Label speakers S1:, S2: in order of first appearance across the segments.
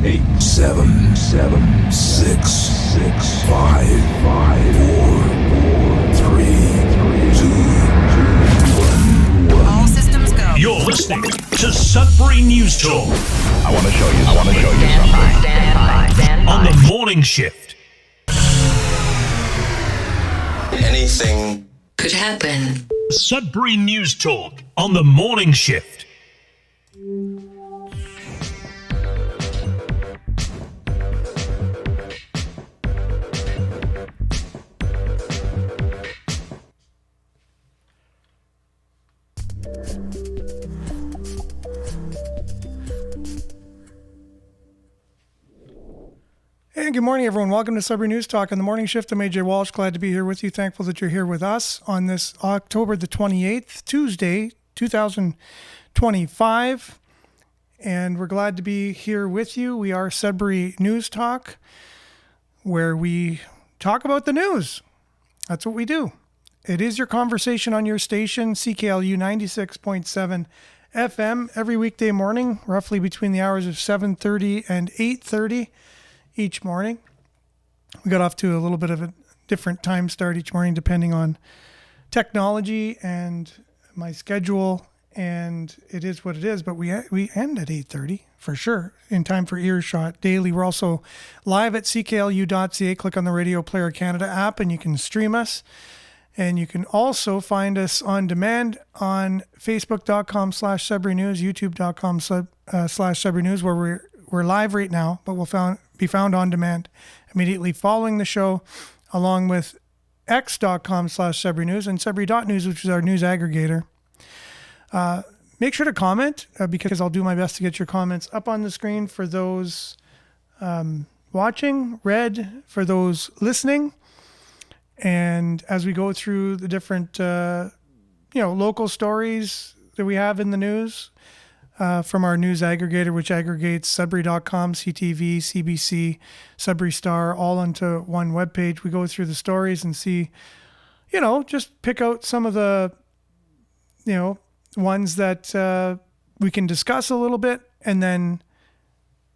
S1: 8, 7, 6, 5, 4, 3, 2, 1.
S2: All systems go.
S3: You're listening to Sudbury News Talk.
S4: I want to show you something.
S2: Stand by.
S3: On the morning shift.
S5: Anything
S2: Could happen.
S3: Sudbury News Talk on the morning shift.
S6: And good morning, everyone. Welcome to Sudbury News Talk on the morning shift. I'm AJ Walsh. Glad to be here with you. Thankful that you're here with us on this October the 28th, Tuesday, 2025. And we're glad to be here with you. We are Sudbury News Talk, where we talk about the news. That's what we do. It is your conversation on your station, CKLU 96.7 FM, every weekday morning, roughly between the hours of 7:30 and 8:30. Each morning. We got off to a little bit of a different time start each morning depending on technology and my schedule, and it is what it is, but we end at 8:30 for sure, in time for Earshot Daily. We're also live at cklu.ca. Click on the Radio Player Canada app and you can stream us, and you can also find us on demand on facebook.com/Sudbury News, youtube.com/Sudbury News, where we're live right now, but we'll be found on demand immediately following the show, along with x.com/Sudbury News and Sudbury.news, which is our news aggregator. Make sure to comment because I'll do my best to get your comments up on the screen for those watching, read for those listening. And as we go through the different, local stories that we have in the news, from our news aggregator, which aggregates Sudbury.com, CTV, CBC, Sudbury Star, all onto one webpage. We go through the stories and see, just pick out some of the, ones that we can discuss a little bit, and then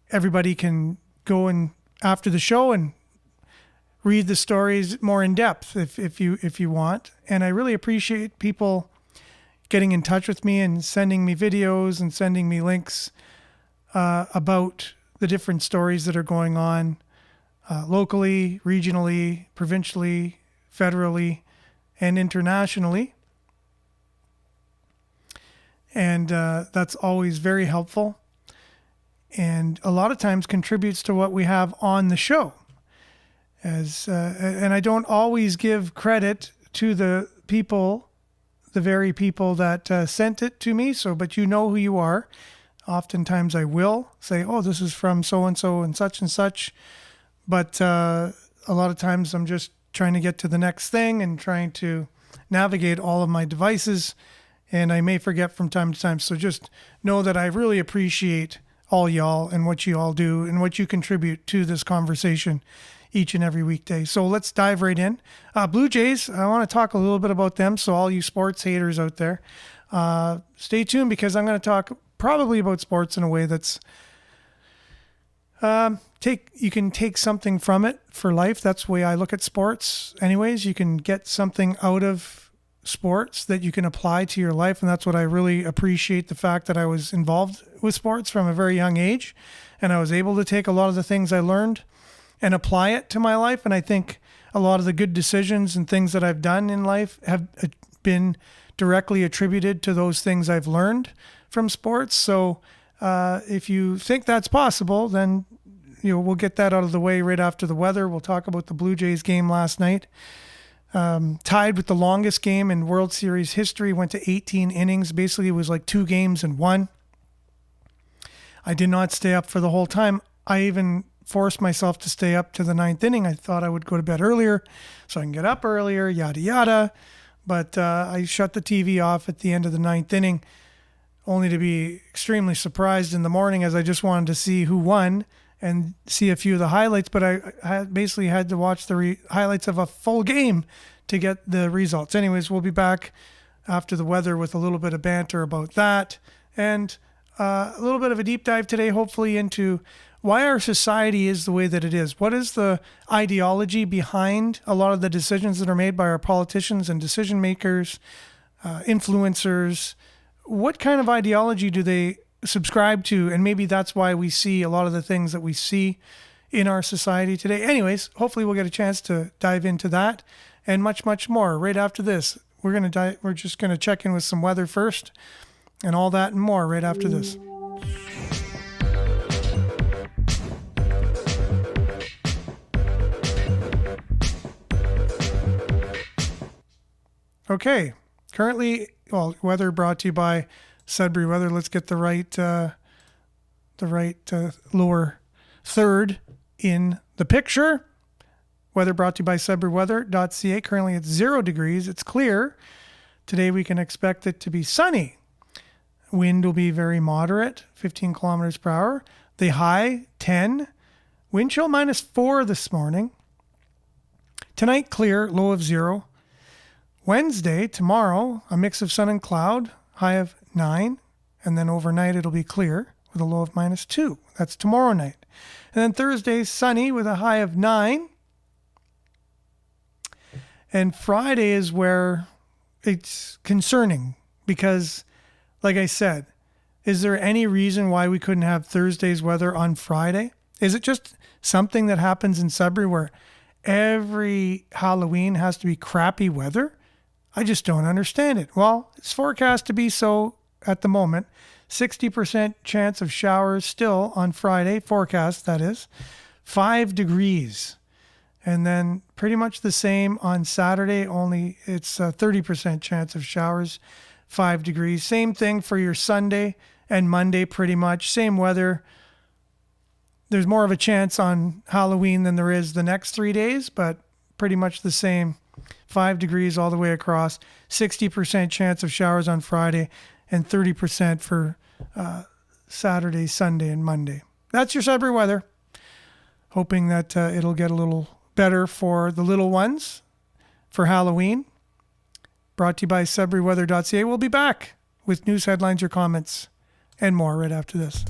S6: everybody can go and after the show and read the stories more in depth if you want. And I really appreciate people getting in touch with me and sending me videos and sending me links about the different stories that are going on locally, regionally, provincially, federally, and internationally. And that's always very helpful, and a lot of times contributes to what we have on the show. And I don't always give credit to the very people that sent it to me. But you know who you are. Oftentimes I will say, oh, this is from so-and-so and such. But a lot of times I'm just trying to get to the next thing and trying to navigate all of my devices. And I may forget from time to time. So just know that I really appreciate all y'all and what you all do and what you contribute to this conversation each and every weekday. So let's dive right in. Blue Jays, I want to talk a little bit about them. So all you sports haters out there, stay tuned, because I'm going to talk probably about sports in a way that's you can take something from it for life. That's the way I look at sports. Anyways, you can get something out of sports that you can apply to your life. And that's what I really appreciate, the fact that I was involved with sports from a very young age, and I was able to take a lot of the things I learned and apply it to my life. And I think a lot of the good decisions and things that I've done in life have been directly attributed to those things I've learned from sports. So if you think that's possible, then we'll get that out of the way right after the weather. We'll talk about the Blue Jays game last night. Tied with the longest game in World Series history, went to 18 innings. Basically, it was like 2 games in 1. I did not stay up for the whole time. I even forced myself to stay up to the 9th inning. I thought I would go to bed earlier so I can get up earlier, yada, yada. But I shut the TV off at the end of the 9th inning, only to be extremely surprised in the morning, as I just wanted to see who won and see a few of the highlights. But I basically had to watch the highlights of a full game to get the results. Anyways, we'll be back after the weather with a little bit of banter about that, and a little bit of a deep dive today, hopefully, into why our society is the way that it is. What is the ideology behind a lot of the decisions that are made by our politicians and decision makers, influencers? What kind of ideology do they subscribe to? And maybe that's why we see a lot of the things that we see in our society today. Anyways, hopefully we'll get a chance to dive into that and much, much more right after this. We're just gonna check in with some weather first, and all that and more right after this. Okay, currently, weather brought to you by Sudbury Weather. Let's get the right lower third in the picture. Weather brought to you by SudburyWeather.ca. Currently it's 0 degrees. It's clear. Today we can expect it to be sunny. Wind will be very moderate, 15 kilometers per hour. The high, 10. Wind chill -4 this morning. Tonight, clear, low of 0. Wednesday, tomorrow, a mix of sun and cloud, high of 9. And then overnight it'll be clear with a low of -2. That's tomorrow night. And then Thursday, sunny with a high of 9. And Friday is where it's concerning because, like I said, is there any reason why we couldn't have Thursday's weather on Friday? Is it just something that happens in Sudbury where every Halloween has to be crappy weather? I just don't understand it. Well, it's forecast to be so at the moment. 60% chance of showers still on Friday, forecast that is. 5 degrees. And then pretty much the same on Saturday, only it's a 30% chance of showers, 5 degrees. Same thing for your Sunday and Monday, pretty much. Same weather. There's more of a chance on Halloween than there is the next 3 days, but pretty much the same. 5 degrees all the way across. 60% chance of showers on Friday and 30% for Saturday, Sunday, and Monday. That's your Sudbury weather. Hoping that it'll get a little better for the little ones for Halloween. Brought to you by SudburyWeather.ca. We'll be back with news headlines, your comments, and more right after this.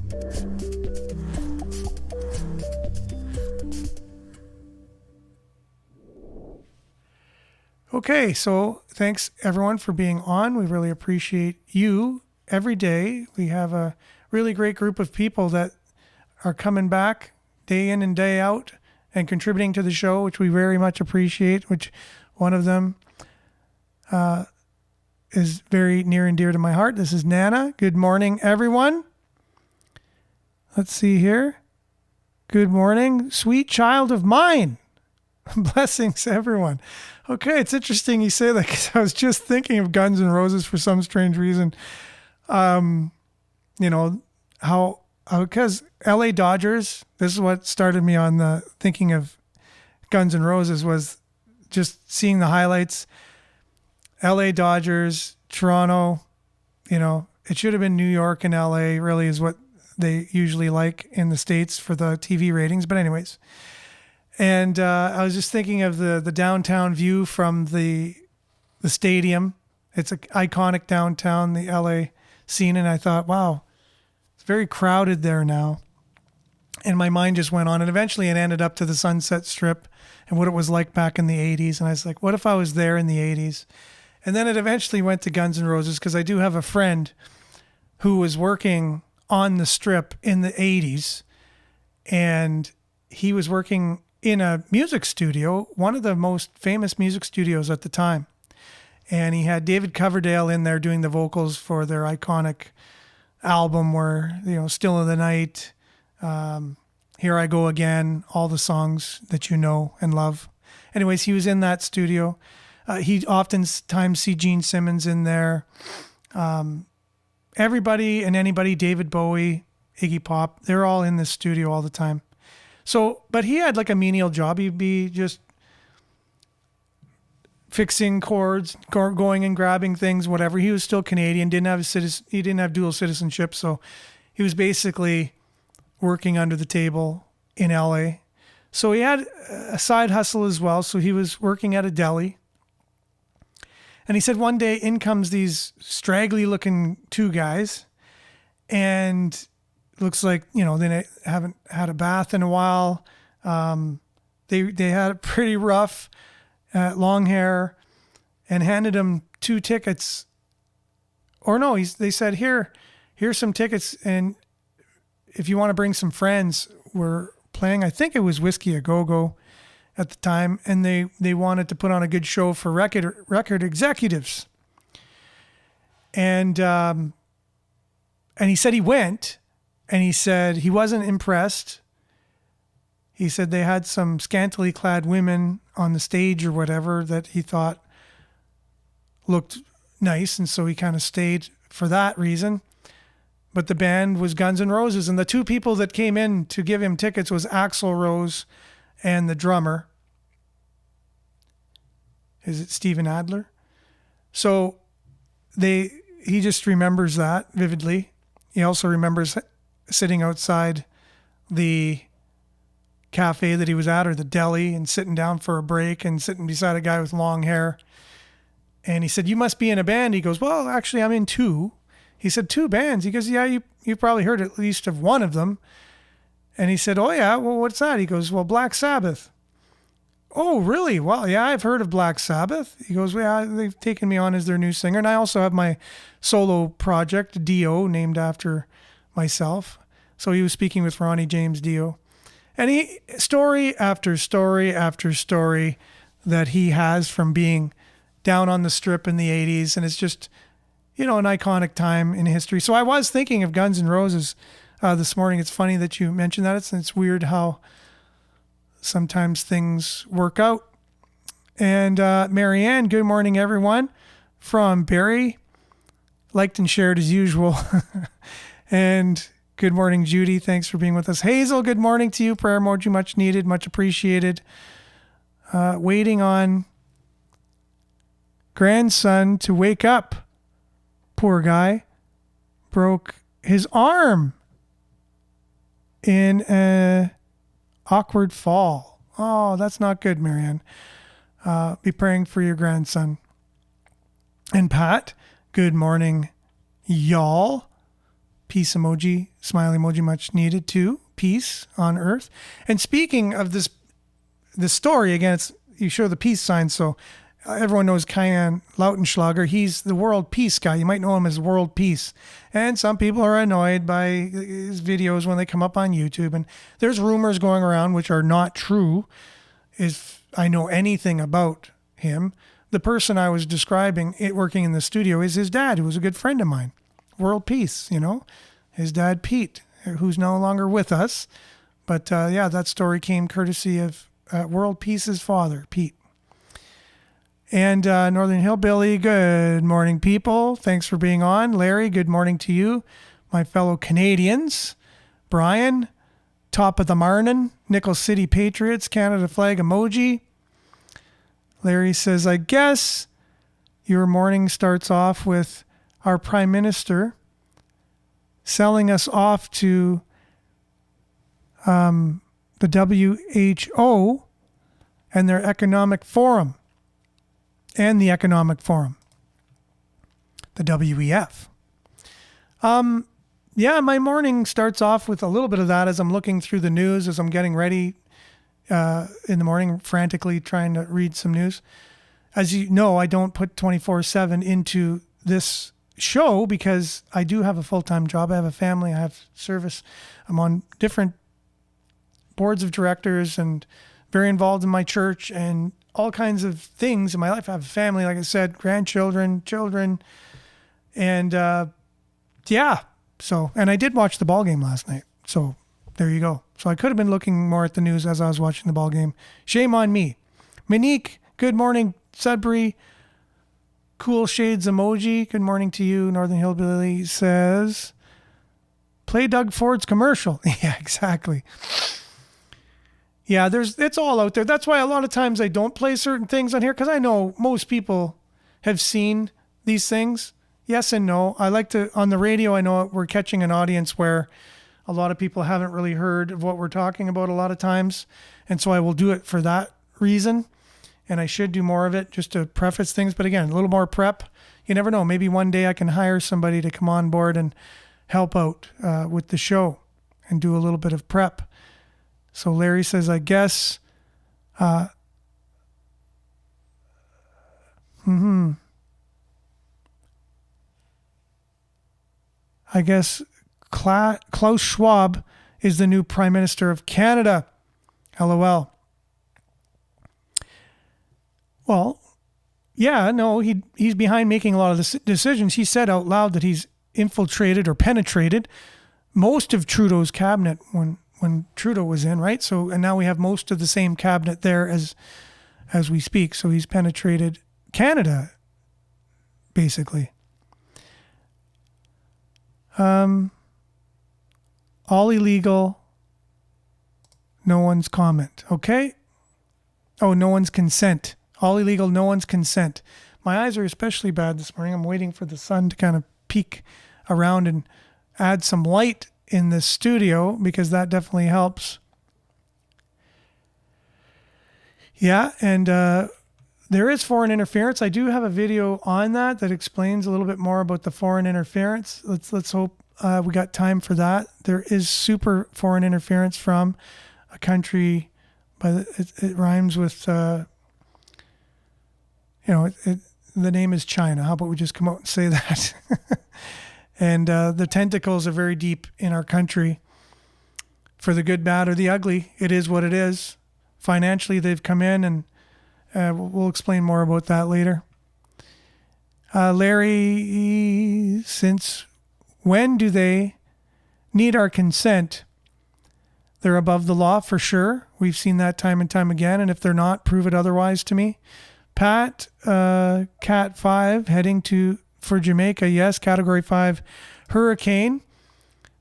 S6: Okay, so thanks everyone for being on. We really appreciate you every day. We have a really great group of people that are coming back day in and day out and contributing to the show, which we very much appreciate, which one of them is very near and dear to my heart. This is Nana. Good morning, everyone. Let's see here. Good morning, sweet child of mine. Blessings, everyone. Okay, it's interesting you say that because I was just thinking of Guns N' Roses for some strange reason. Because LA Dodgers, this is what started me on the thinking of Guns N' Roses, was just seeing the highlights. LA Dodgers, Toronto, it should have been New York and LA really is what they usually like in the States for the TV ratings. But anyways, and I was just thinking of the downtown view from the stadium. It's an iconic downtown, the LA scene. And I thought, wow, it's very crowded there now. And my mind just went on. And eventually it ended up to the Sunset Strip and what it was like back in the 80s. And I was like, what if I was there in the 80s? And then it eventually went to Guns N' Roses because I do have a friend who was working on the Strip in the 80s. And he was working in a music studio, one of the most famous music studios at the time. And he had David Coverdale in there doing the vocals for their iconic album where, Still in the Night, Here I Go Again, all the songs that you know and love. Anyways, he was in that studio. He oftentimes see Gene Simmons in there. Everybody and anybody, David Bowie, Iggy Pop, they're all in this studio all the time. So, but he had like a menial job. He'd be just fixing chords, going and grabbing things, whatever. He was still Canadian, he didn't have dual citizenship. So he was basically working under the table in LA. So he had a side hustle as well. So he was working at a deli. And he said one day in comes these straggly looking two guys and looks like, they haven't had a bath in a while. They had it pretty rough, long hair, and handed him 2 tickets. Or no, they said, here's some tickets, and if you want to bring some friends, we're playing, I think it was Whiskey A Go-Go at the time, and they wanted to put on a good show for record executives. And he said he went, and he said he wasn't impressed. He said they had some scantily clad women on the stage or whatever that he thought looked nice, and so he kind of stayed for that reason. But the band was Guns N' Roses, and the 2 people that came in to give him tickets was Axl Rose and the drummer. Is it Steven Adler? So he just remembers that vividly. He also remembers sitting outside the cafe that he was at, or the deli, and sitting down for a break and sitting beside a guy with long hair. And he said, "You must be in a band." He goes, "Well, actually, I'm in 2. He said, 2 bands. He goes, "Yeah, you probably heard at least of one of them." And he said, "Oh, yeah, well, what's that?" He goes, "Well, Black Sabbath." "Oh, really? Well, yeah, I've heard of Black Sabbath." He goes, "Well, yeah, they've taken me on as their new singer. And I also have my solo project, Dio, named after myself." So he was speaking with Ronnie James Dio. And story after story after story that he has from being down on the strip in the 80s. And it's just, an iconic time in history. So I was thinking of Guns N' Roses this morning. It's funny that you mentioned that. It's weird how sometimes things work out. And Marianne, good morning, everyone, from Barrie. Liked and shared as usual. And good morning, Judy. Thanks for being with us. Hazel, good morning to you. Prayer emoji, much needed, much appreciated. Waiting on grandson to wake up. Poor guy. Broke his arm in a awkward fall. Oh, that's not good, Marianne. Be praying for your grandson. And Pat, good morning, y'all. Peace emoji, smiley emoji, much needed too. Peace on earth. And speaking of this story, again, you show the peace sign, so everyone knows Kyan Lautenschlager. He's the world peace guy. You might know him as World Peace. And some people are annoyed by his videos when they come up on YouTube. And there's rumors going around which are not true, if I know anything about him. The person I was describing, working in the studio, is his dad, who was a good friend of mine. World Peace, his dad, Pete, who's no longer with us. But that story came courtesy of World Peace's father, Pete. And Northern Hillbilly, good morning, people. Thanks for being on. Larry, good morning to you, my fellow Canadians. Brian, top of the marnin'. Nickel City Patriots, Canada flag emoji. Larry says, I guess your morning starts off with our Prime Minister selling us off to the WHO and their economic forum. And the Economic Forum, the WEF. My morning starts off with a little bit of that as I'm looking through the news, as I'm getting ready in the morning, frantically trying to read some news. As you know, I don't put 24/7 into this show because I do have a full-time job. I have a family. I have service. I'm on different boards of directors and very involved in my church and all kinds of things in my life. I have a family, like I said, grandchildren, children. And so, and I did watch the ball game last night. So there you go. So I could have been looking more at the news as I was watching the ball game. Shame on me. Monique, good morning, Sudbury. Cool shades emoji. Good morning to you. Northern Hillbilly says, play Doug Ford's commercial. Yeah, exactly. Yeah, it's all out there. That's why a lot of times I don't play certain things on here, because I know most people have seen these things. Yes and no. I like to, on the radio, I know we're catching an audience where a lot of people haven't really heard of what we're talking about a lot of times. And so I will do it for that reason. And I should do more of it just to preface things. But again, a little more prep. You never know. Maybe one day I can hire somebody to come on board and help out with the show. and do a little bit of prep. So Larry says, I guess, I guess Klaus Schwab is the new Prime Minister of Canada. LOL. Well, yeah, no, he's behind making a lot of the decisions. He said out loud that he's infiltrated or penetrated most of Trudeau's cabinet when Trudeau was in, right? So, and now we have most of the same cabinet there as we speak. So he's penetrated Canada, basically. All illegal. No one's comment. Okay. Oh, no one's consent. All illegal. No one's consent. My eyes are especially bad this morning. I'm waiting for the sun to kind of peek around and add some light in this studio because that definitely helps. Yeah. And, there is foreign interference. I do have a video on that explains a little bit more about the foreign interference. Let's hope we got time for that. There is super foreign interference from a country, but it rhymes with, the name is China. How about we just come out and say that? And the tentacles are very deep in our country. For the good, bad, or the ugly, it is what it is. Financially, they've come in and we'll explain more about that later. Larry, since when do they need our consent? They're above the law for sure. We've seen that time and time again. And if they're not, prove it otherwise to me. Pat, Cat 5 heading for Jamaica. Yes, Category 5 hurricane.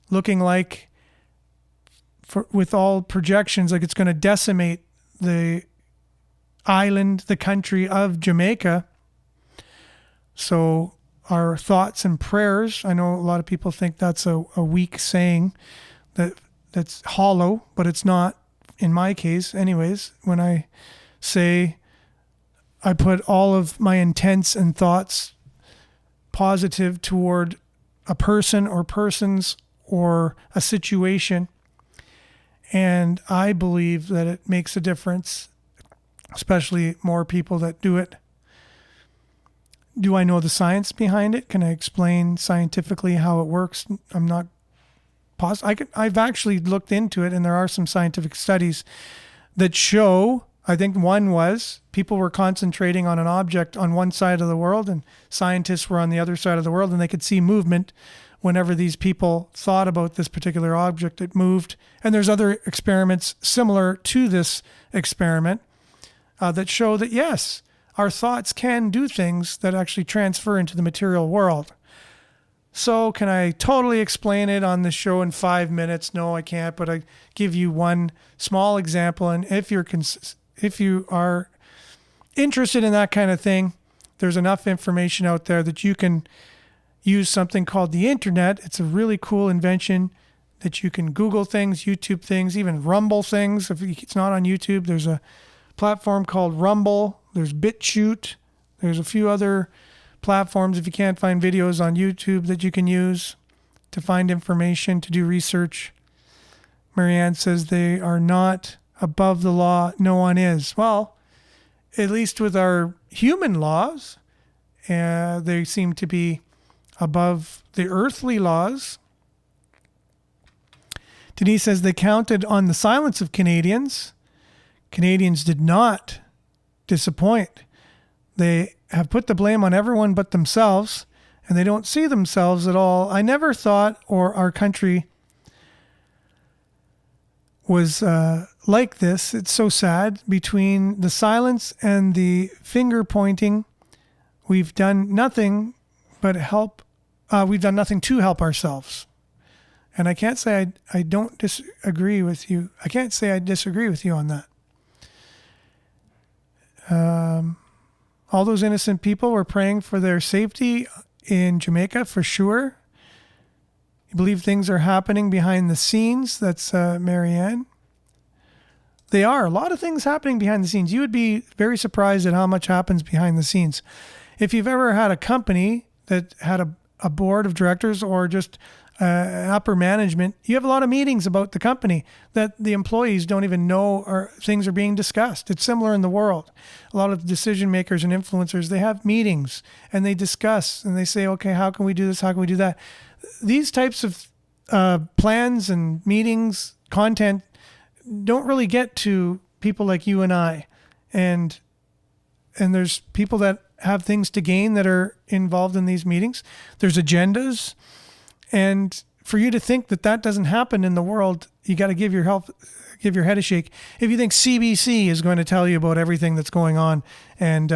S6: Looking like, with all projections, like it's going to decimate the island, the country of Jamaica. So our thoughts and prayers. I know a lot of people think that's a weak saying, that's hollow, but it's not in my case. Anyways, when I say I put all of my intents and thoughts positive toward a person or persons or a situation, and I believe that it makes a difference, especially more people that do it. Do I know the science behind it? Can I explain scientifically how it works? I'm not positive. I've actually looked into it, and there are some scientific studies that show, I think one was, people were concentrating on an object on one side of the world, and scientists were on the other side of the world, and they could see movement whenever these people thought about this particular object. It moved. And there's other experiments similar to this experiment that show that, yes, our thoughts can do things that actually transfer into the material world. So can I totally explain it on the show in 5 minutes? No, I can't, but I give you one small example. And if you are interested in that kind of thing, there's enough information out there that you can use something called the internet. It's a really cool invention that you can Google things, YouTube things, even Rumble things. If it's not on YouTube, there's a platform called Rumble. There's BitChute. There's a few other platforms, if you can't find videos on YouTube, that you can use to find information, to do research. Marianne says they are not above the law. No one is. Well, at least with our human laws, they seem to be above the earthly laws. Denise says they counted on the silence of Canadians. Canadians did not disappoint. They have put the blame on everyone but themselves, and they don't see themselves at all. I never thought, or our country was like this. It's so sad. Between the silence and the finger pointing, we've done nothing but help. We've done nothing to help ourselves. And I can't say I don't disagree with you. I can't say I disagree with you on that. All those innocent people were praying for their safety in Jamaica for sure. You believe things are happening behind the scenes? That's Marianne. They are. A lot of things happening behind the scenes. You would be very surprised at how much happens behind the scenes. If you've ever had a company that had a board of directors or just upper management, you have a lot of meetings about the company that the employees don't even know or things are being discussed. It's similar in the world. A lot of decision makers and influencers, they have meetings and they discuss and they say, okay, how can we do this? How can we do that? These types of plans and meetings, content, don't really get to people like you and I. And there's people that have things to gain that are involved in these meetings. There's agendas. And for you to think that that doesn't happen in the world, you got to give your head a shake. If you think CBC is going to tell you about everything that's going on and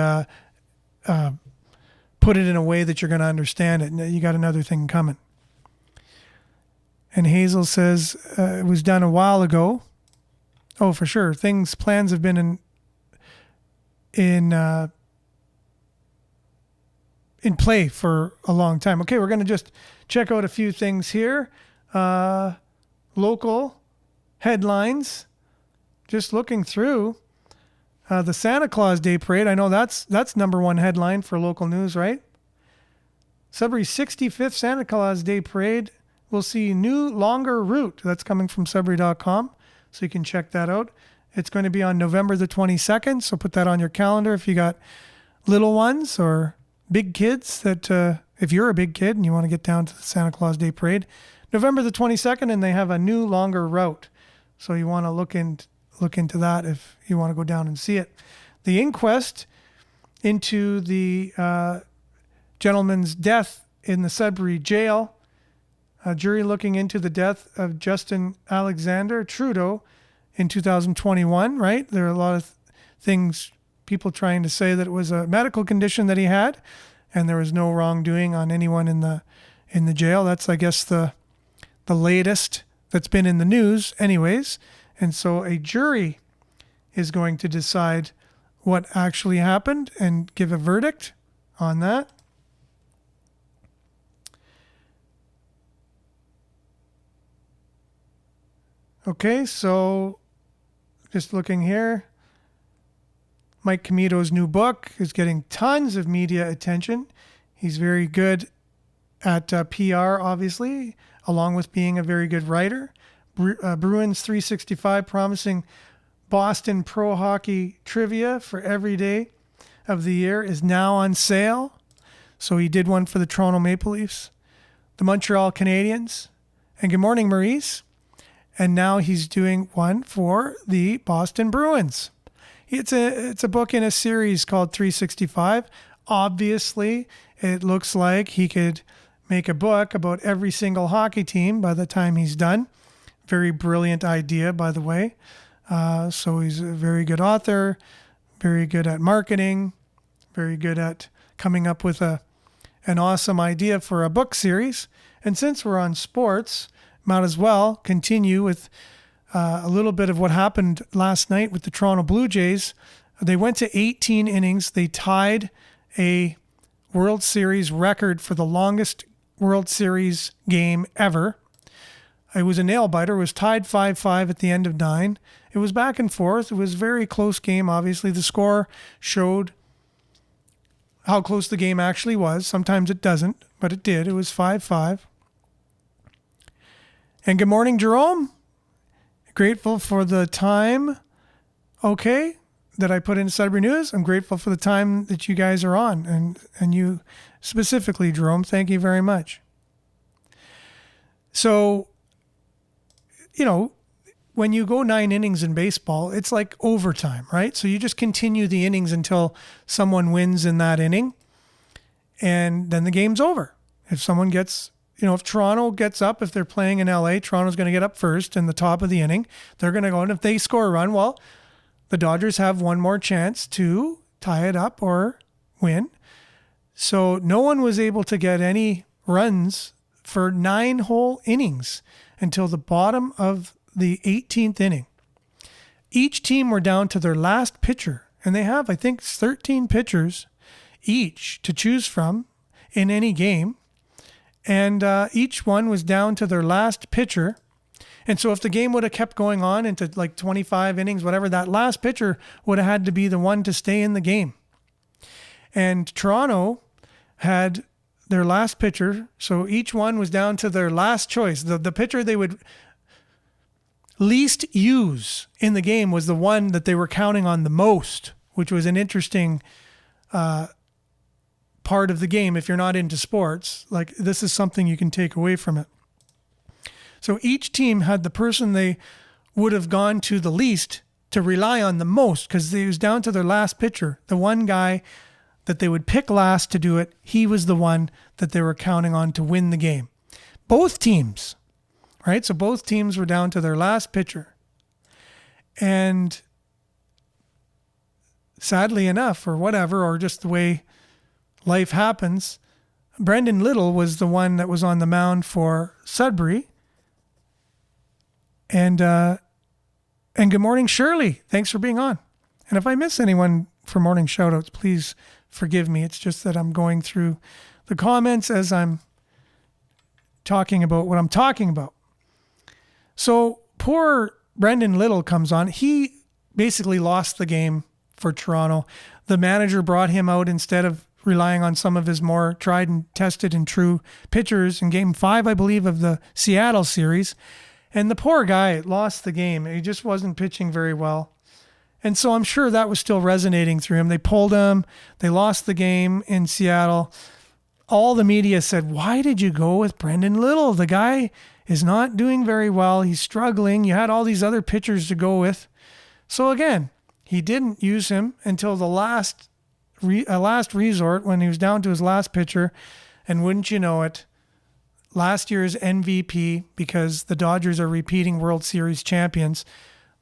S6: put it in a way that you're going to understand it, you got another thing coming. And Hazel says it was done a while ago. Oh, for sure. Plans have been in play for a long time. Okay, we're going to just check out a few things here. Local headlines. Just looking through the Santa Claus Day Parade. I know that's number one headline for local news, right? Sudbury's 65th Santa Claus Day Parade will see new, longer route. That's coming from Sudbury.com, so you can check that out. It's going to be on November the 22nd, so put that on your calendar if you got little ones or big kids that if you're a big kid and you want to get down to the Santa Claus Day Parade, November the 22nd, and they have a new longer route. So you want to look into that if you want to go down and see it. The inquest into the gentleman's death in the Sudbury jail, a jury looking into the death of Justin Alexander Trudeau in 2021, right? There are a lot of things, people trying to say that it was a medical condition that he had, and there was no wrongdoing on anyone in the jail. That's, I guess, the latest that's been in the news anyways. And so a jury is going to decide what actually happened and give a verdict on that. Okay, so just looking here, Mike Comito's new book is getting tons of media attention. He's very good at PR, obviously, along with being a very good writer. Bruins 365 promising Boston Pro Hockey trivia for every day of the year is now on sale. So he did one for the Toronto Maple Leafs, the Montreal Canadiens, and good morning, Maurice. And now he's doing one for the Boston Bruins. It's a book in a series called 365. Obviously, it looks like he could make a book about every single hockey team by the time he's done. Very brilliant idea, by the way. So he's a very good author, very good at marketing, very good at coming up with an awesome idea for a book series. And since we're on sports, might as well continue with a little bit of what happened last night with the Toronto Blue Jays. They went to 18 innings. They tied a World Series record for the longest World Series game ever. It was a nail biter. It was tied 5-5 at the end of 9. It was back and forth. It was a very close game, obviously. The score showed how close the game actually was. Sometimes it doesn't, but it did. It was 5-5. And good morning, Jerome. Grateful for the time, that I put into Sudbury News. I'm grateful for the time that you guys are on, and you specifically, Jerome. Thank you very much. So, when you go 9 innings in baseball, it's like overtime, right? So you just continue the innings until someone wins in that inning, and then the game's over. If someone gets... if Toronto gets up, if they're playing in LA, Toronto's going to get up first in the top of the inning. They're going to go, and if they score a run, well, the Dodgers have one more chance to tie it up or win. So no one was able to get any runs for 9 whole innings until the bottom of the 18th inning. Each team were down to their last pitcher, and they have, I think, 13 pitchers each to choose from in any game. And each one was down to their last pitcher. And so if the game would have kept going on into like 25 innings, whatever, that last pitcher would have had to be the one to stay in the game. And Toronto had their last pitcher. So each one was down to their last choice. The pitcher they would least use in the game was the one that they were counting on the most, which was an interesting part of the game. If you're not into sports, like, this is something you can take away from it. So each team had the person they would have gone to the least to rely on the most, because it was down to their last pitcher. The one guy that they would pick last to do it, he was the one that they were counting on to win the game. Both teams, right? So both teams were down to their last pitcher. And sadly enough, or whatever, or just the way life happens, Brendan Little was the one that was on the mound for Sudbury. And good morning, Shirley. Thanks for being on. And if I miss anyone for morning shoutouts, please forgive me. It's just that I'm going through the comments as I'm talking about what I'm talking about. So poor Brendan Little comes on. He basically lost the game for Toronto. The manager brought him out instead of relying on some of his more tried and tested and true pitchers in Game 5, I believe, of the Seattle series. And the poor guy lost the game. He just wasn't pitching very well. And so I'm sure that was still resonating through him. They pulled him. They lost the game in Seattle. All the media said, why did you go with Brendan Little? The guy is not doing very well. He's struggling. You had all these other pitchers to go with. So again, he didn't use him until the last resort, when he was down to his last pitcher. And wouldn't you know it, last year's MVP, because the Dodgers are repeating World Series champions,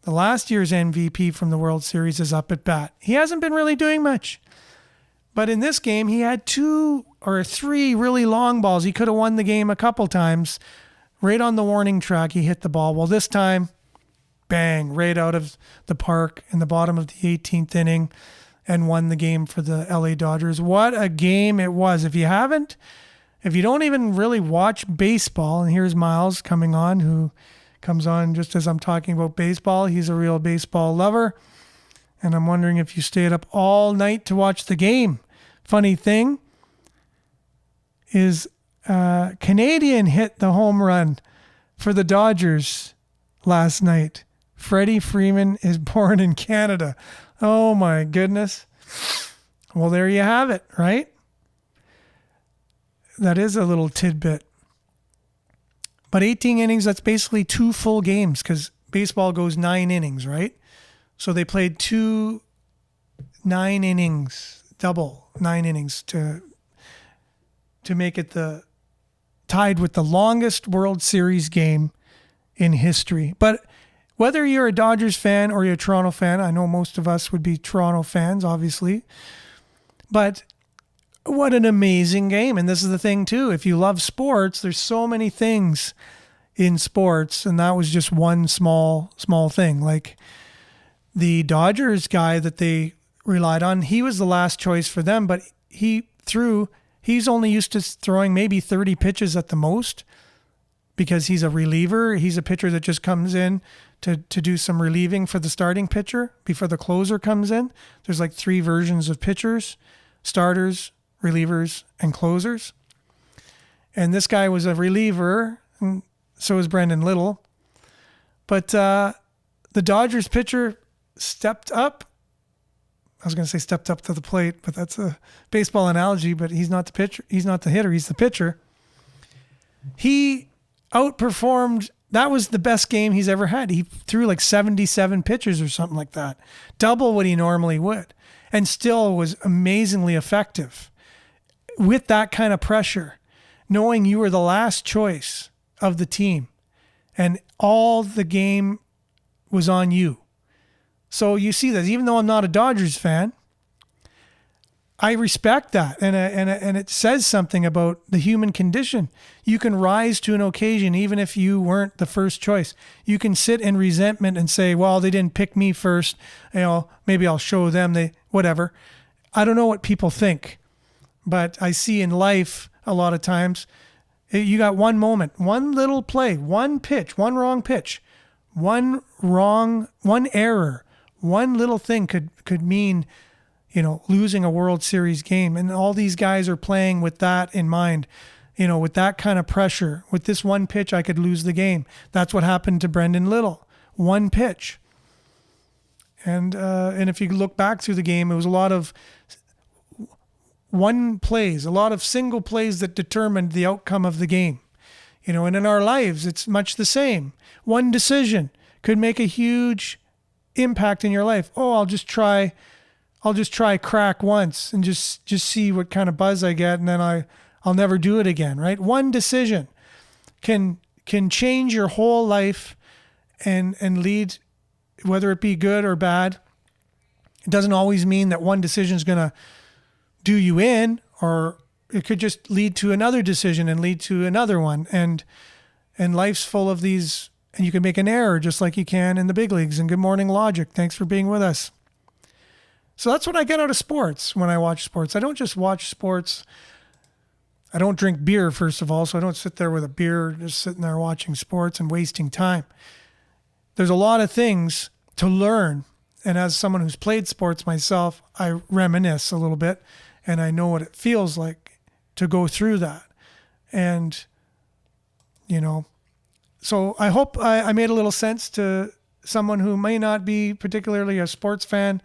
S6: the last year's MVP from the World Series is up at bat. He hasn't been really doing much. But in this game, he had 2 or 3 really long balls. He could have won the game a couple times. Right on the warning track, he hit the ball. Well, this time, bang, right out of the park in the bottom of the 18th inning, and won the game for the LA Dodgers. What a game it was. If you don't even really watch baseball, and here's Miles coming on, who comes on just as I'm talking about baseball. He's a real baseball lover. And I'm wondering if you stayed up all night to watch the game. Funny thing is, Canadian hit the home run for the Dodgers last night. Freddie Freeman is born in Canada. Oh my goodness. Well, there you have it, right? That is a little tidbit. But 18 innings, that's basically 2 full games, because baseball goes 9 innings, right? So they played 2 9 innings, double 9 innings to make it tied with the longest World Series game in history. But whether you're a Dodgers fan or you're a Toronto fan, I know most of us would be Toronto fans, obviously. But what an amazing game. And this is the thing too. If you love sports, there's so many things in sports. And that was just one small thing. Like the Dodgers guy that they relied on, he was the last choice for them, but he's only used to throwing maybe 30 pitches at the most, because he's a reliever. He's a pitcher that just comes in to do some relieving for the starting pitcher before the closer comes in. There's like 3 versions of pitchers: starters, relievers, and closers. And this guy was a reliever, and so is Brendan Little. But the Dodgers pitcher stepped up. I was going to say stepped up to the plate, but that's a baseball analogy, but he's not the pitcher. He's not the hitter. He's the pitcher. He outperformed. That was the best game he's ever had. He threw like 77 pitches or something like that, double what he normally would, and still was amazingly effective with that kind of pressure, knowing you were the last choice of the team and all the game was on you. So you see that, even though I'm not a Dodgers fan, I respect that. And it says something about the human condition. You can rise to an occasion even if you weren't the first choice. You can sit in resentment and say, well, they didn't pick me first. Maybe I'll show them, whatever. I don't know what people think, but I see in life a lot of times, you got one moment, one little play, one pitch, one wrong pitch, one error, one little thing could mean, losing a World Series game. And all these guys are playing with that in mind, with that kind of pressure. With this one pitch, I could lose the game. That's what happened to Brendan Little. One pitch. And if you look back through the game, it was a lot of one plays, a lot of single plays that determined the outcome of the game. And in our lives, it's much the same. One decision could make a huge impact in your life. Oh, I'll just try crack once and just see what kind of buzz I get, and then I'll never do it again, right? One decision can change your whole life and lead, whether it be good or bad. It doesn't always mean that one decision is going to do you in, or it could just lead to another decision and lead to another one. And life's full of these, and you can make an error just like you can in the big leagues. And good morning, Logic. Thanks for being with us. So that's what I get out of sports when I watch sports. I don't just watch sports. I don't drink beer, first of all, so I don't sit there with a beer just sitting there watching sports and wasting time. There's a lot of things to learn. And as someone who's played sports myself, I reminisce a little bit, and I know what it feels like to go through that. And, so I hope I made a little sense to someone who may not be particularly a sports fan.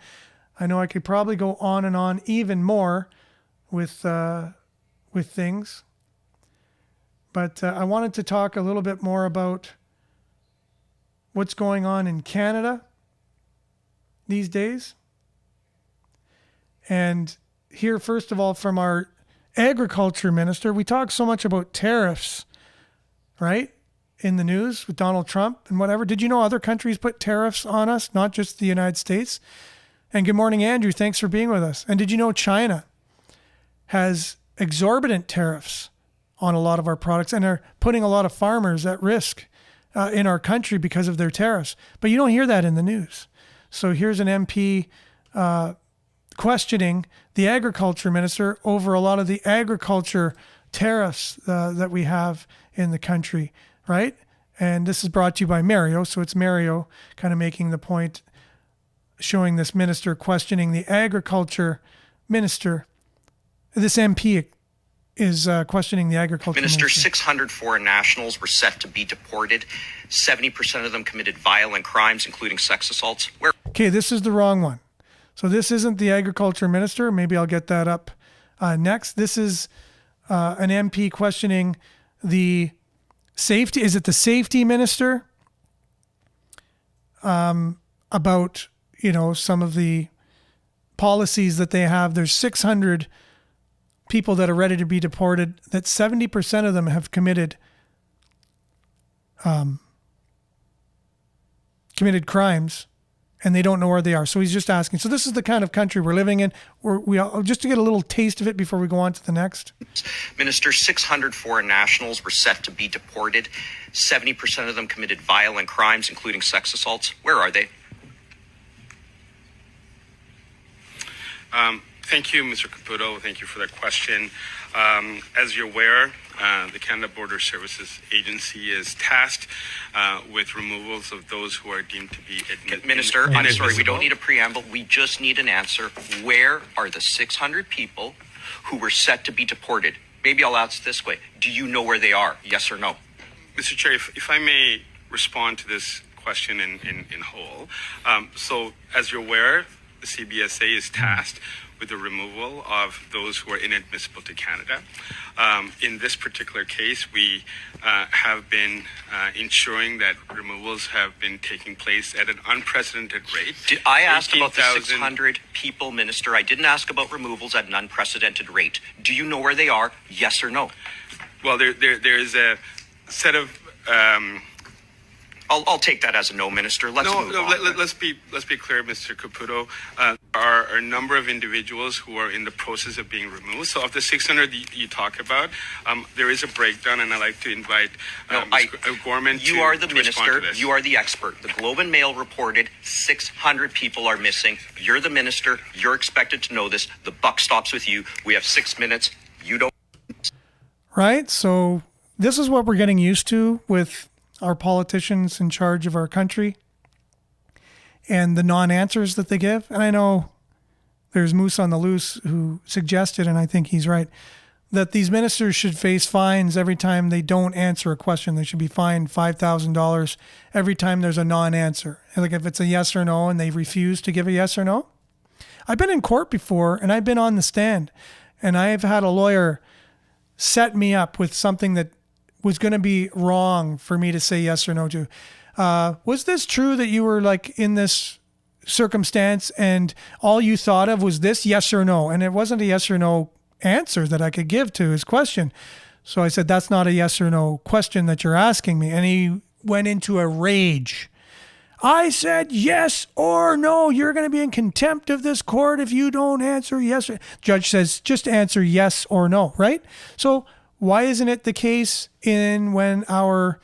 S6: I know I could probably go on and on even more with things. But I wanted to talk a little bit more about what's going on in Canada these days. And hear, first of all, from our agriculture minister. We talk so much about tariffs, right, in the news with Donald Trump and whatever. Did you know other countries put tariffs on us, not just the United States? And good morning, Andrew. Thanks for being with us. And did you know China has exorbitant tariffs on a lot of our products and are putting a lot of farmers at risk in our country because of their tariffs? But you don't hear that in the news. So here's an MP questioning the agriculture minister over a lot of the agriculture tariffs that we have in the country, right? And this is brought to you by Mario. So it's Mario kind of making the point, showing this minister questioning the agriculture minister. This MP is questioning the agriculture minister.
S7: 600 foreign nationals were set to be deported. 70% of them committed violent crimes, including sex assaults.
S6: Okay, this is the wrong one. So this isn't the agriculture minister. Maybe I'll get that up next. This is an MP questioning the safety. Is it the safety minister? About, some of the policies that they have. There's 600 people that are ready to be deported, that 70% of them have committed crimes, and they don't know where they are. So he's just asking. So this is the kind of country we're living in. Just to get a little taste of it before we go on to the next.
S7: Minister, 600 foreign nationals were set to be deported. 70% of them committed violent crimes, including sex assaults. Where are they?
S8: Thank you, Mr. Caputo. Thank you for that question. As you're aware, the Canada Border Services Agency is tasked with removals of those who are deemed to be
S7: Minister, I'm sorry, we don't need a preamble. We just need an answer. Where are the 600 people who were set to be deported? Maybe I'll ask this way. Do you know where they are? Yes or no?
S8: Mr. Chair, if I may respond to this question in whole. So, as you're aware, the CBSA is tasked with the removal of those who are inadmissible to Canada. In this particular case, we have been ensuring that removals have been taking place at an unprecedented rate.
S7: I asked about the 600 people, Minister. I didn't ask about removals at an unprecedented rate. Do you know where they are? Yes or no?
S8: Well, there is a set of...
S7: I'll take that as a no, Minister. Let's move on.
S8: Let's be clear, Mr. Caputo. There are a number of individuals who are in the process of being removed. So of the 600 you talk about, there is a breakdown, and I'd like to invite Ms. Gorman
S7: You are the minister. You are the expert. The Globe and Mail reported 600 people are missing. You're the minister. You're expected to know this. The buck stops with you. We have 6 minutes. You don't.
S6: Right. So this is what we're getting used to with our politicians in charge of our country and the non-answers that they give. And I know there's Moose on the Loose who suggested, and I think he's right, that these ministers should face fines every time they don't answer a question. They should be fined $5,000 every time there's a non-answer. Like if it's a yes or no and they refuse to give a yes or no. I've been in court before and I've been on the stand and I've had a lawyer set me up with something that was going to be wrong for me to say yes or no to. Was this true that you were like in this circumstance and all you thought of was this, yes or no? And it wasn't a yes or no answer that I could give to his question. So I said, that's not a yes or no question that you're asking me. And he went into a rage. I said yes or no. You're going to be in contempt of this court if you don't answer yes. Judge says, just answer yes or no, right? So why isn't it the case in when our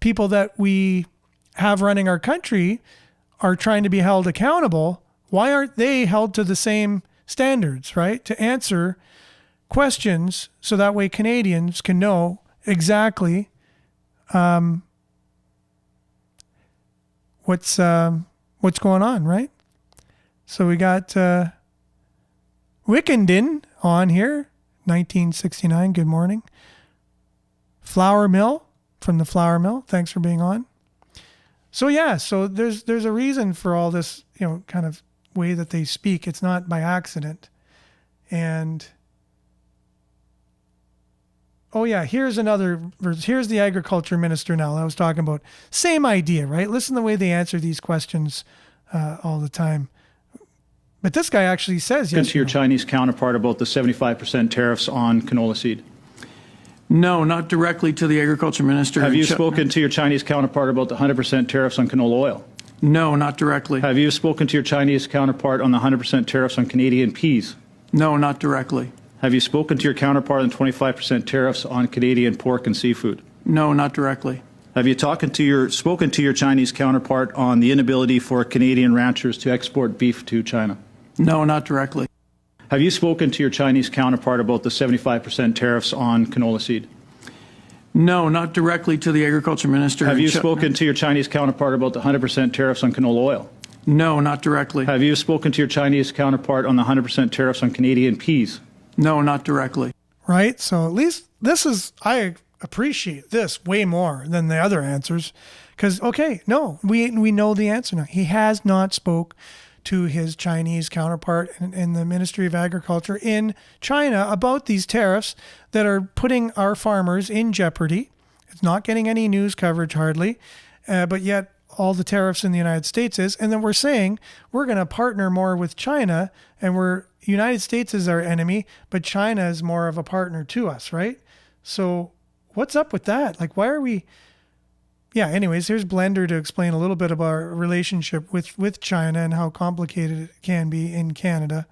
S6: people that we have running our country are trying to be held accountable? Why aren't they held to the same standards, right? To answer questions so that way Canadians can know exactly what's going on, right? So we got Wickenden on here, 1969. Good morning. Flour Mill from the Flour Mill. Thanks for being on. So yeah, so there's a reason for all this, kind of way that they speak. It's not by accident. And oh yeah, here's another verse. Here's the agriculture minister now that I was talking about. Same idea, right? Listen to the way they answer these questions all the time. But this guy actually says yes.
S9: To your Chinese counterpart about the 75% tariffs on canola seed?
S10: No, not directly to the agriculture minister.
S9: Have you spoken to your Chinese counterpart about the 100% tariffs on canola oil?
S10: No, not directly.
S9: Have you spoken to your Chinese counterpart on the 100% tariffs on Canadian peas?
S10: No, not directly.
S9: Have you spoken to your counterpart on 25% tariffs on Canadian pork and seafood?
S10: No, not directly.
S9: Have you spoken to your Chinese counterpart on the inability for Canadian ranchers to export beef to China?
S10: No, not directly.
S9: Have you spoken to your Chinese counterpart about the 75% tariffs on canola seed?
S10: No, not directly to the agriculture minister.
S9: Have you spoken to your Chinese counterpart about the 100% tariffs on canola oil?
S10: No, not directly.
S9: Have you spoken to your Chinese counterpart on the 100% tariffs on Canadian peas?
S10: No, not directly.
S6: Right? So at least I appreciate this way more than the other answers. Because, okay, no, we know the answer now. He has not spoke to his Chinese counterpart in the Ministry of Agriculture in China about these tariffs that are putting our farmers in jeopardy. It's not getting any news coverage hardly, but yet all the tariffs in the United States is. And then we're saying we're going to partner more with China, and United States is our enemy, but China is more of a partner to us, right? So what's up with that? Like, why are we... Yeah, anyways, here's Blender to explain a little bit about our relationship with China and how complicated it can be in Canada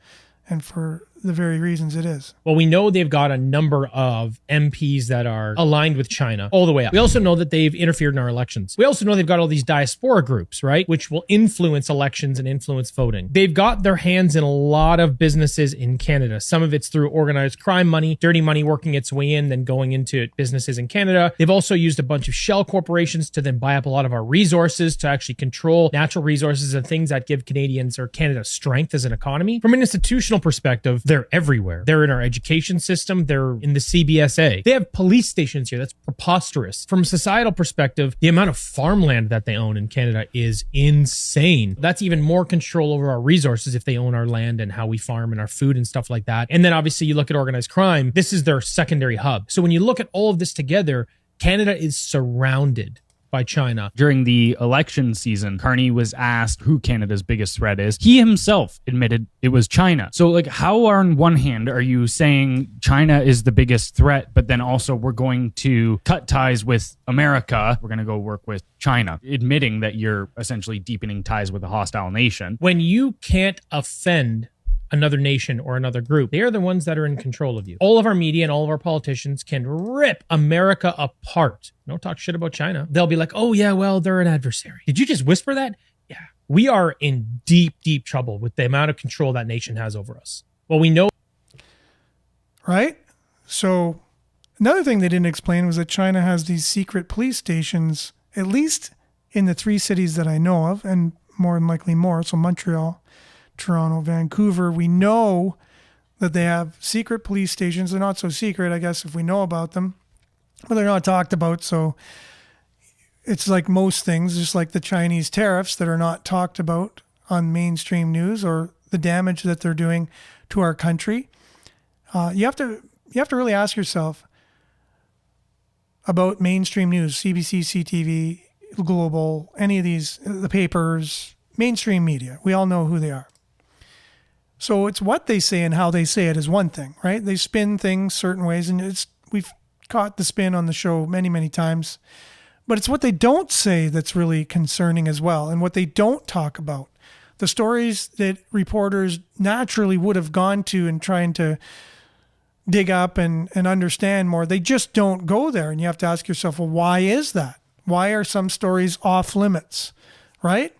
S6: and for the very reasons it is.
S11: Well, we know they've got a number of MPs that are aligned with China all the way up. We also know that they've interfered in our elections. We also know they've got all these diaspora groups, right, which will influence elections and influence voting. They've got their hands in a lot of businesses in Canada. Some of it's through organized crime money, dirty money working its way in, then going into businesses in Canada. They've also used a bunch of shell corporations to then buy up a lot of our resources to actually control natural resources and things that give Canadians or Canada strength as an economy. From an institutional perspective, they're everywhere. They're in our education system. They're in the CBSA. They have police stations here. That's preposterous. From a societal perspective, the amount of farmland that they own in Canada is insane. That's even more control over our resources if they own our land and how we farm and our food and stuff like that. And then obviously you look at organized crime. This is their secondary hub. So when you look at all of this together, Canada is surrounded by China.
S12: During the election season, Carney was asked who Canada's biggest threat is. He himself admitted it was China. So like, how on one hand are you saying China is the biggest threat, but then also we're going to cut ties with America, we're going to go work with China, admitting that you're essentially deepening ties with a hostile nation?
S11: When you can't offend another nation or another group, they are the ones that are in control of you. All of our media and all of our politicians can rip America apart. Don't talk shit about China. They'll be like, oh yeah, well, they're an adversary. Did you just whisper that? Yeah. We are in deep, deep trouble with the amount of control that nation has over us. Well, we know.
S6: Right? So another thing they didn't explain was that China has these secret police stations, at least in the 3 cities that I know of, and more than likely more. So Montreal, Toronto, Vancouver. We know that they have secret police stations. They're not so secret, I guess, if we know about them, but they're not talked about. So it's like most things, just like the Chinese tariffs that are not talked about on mainstream news, or the damage that they're doing to our country. You have to really ask yourself about mainstream news, CBC, CTV, Global, any of these, the papers, mainstream media. We all know who they are. So it's what they say and how they say it is one thing, right? They spin things certain ways, and we've caught the spin on the show many, many times. But it's what they don't say that's really concerning as well, and what they don't talk about. The stories that reporters naturally would have gone to and trying to dig up and understand more, they just don't go there. And you have to ask yourself, well, why is that? Why are some stories off limits, right?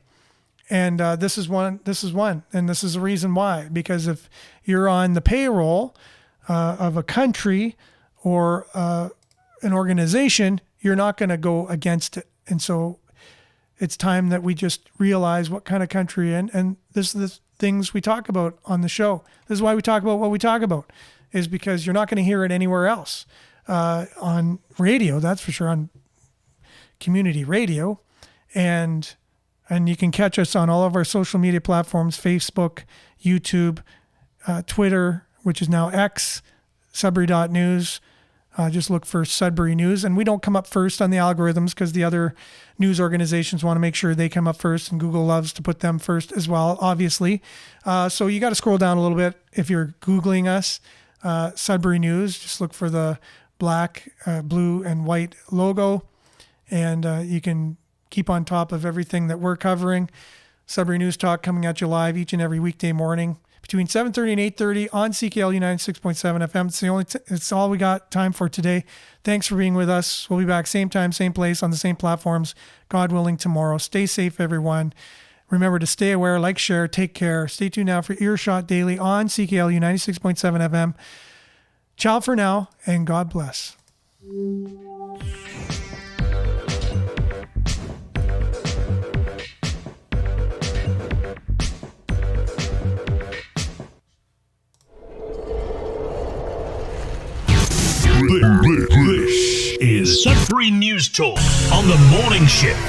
S6: And this is one, and this is the reason why. Because if you're on the payroll of a country or an organization, you're not going to go against it. And so it's time that we just realize what kind of country, and this is the things we talk about on the show. This is why we talk about what we talk about, is because you're not going to hear it anywhere else on radio, that's for sure, on community radio. And you can catch us on all of our social media platforms, Facebook, YouTube, Twitter, which is now X, Sudbury.news. Just look for Sudbury News. And we don't come up first on the algorithms because the other news organizations want to make sure they come up first, and Google loves to put them first as well, obviously. So you got to scroll down a little bit if you're Googling us. Sudbury News, just look for the black, blue, and white logo, and you can keep on top of everything that we're covering. Sudbury News Talk coming at you live each and every weekday morning between 7:30 and 8:30 on CKLU 96.7 FM. It's all we got time for today. Thanks for being with us. We'll be back same time, same place, on the same platforms, God willing, tomorrow. Stay safe, everyone. Remember to stay aware, like, share, take care. Stay tuned now for Earshot Daily on CKLU 96.7 FM. Ciao for now, and God bless.
S3: This is Sudbury News Talk on the morning shift.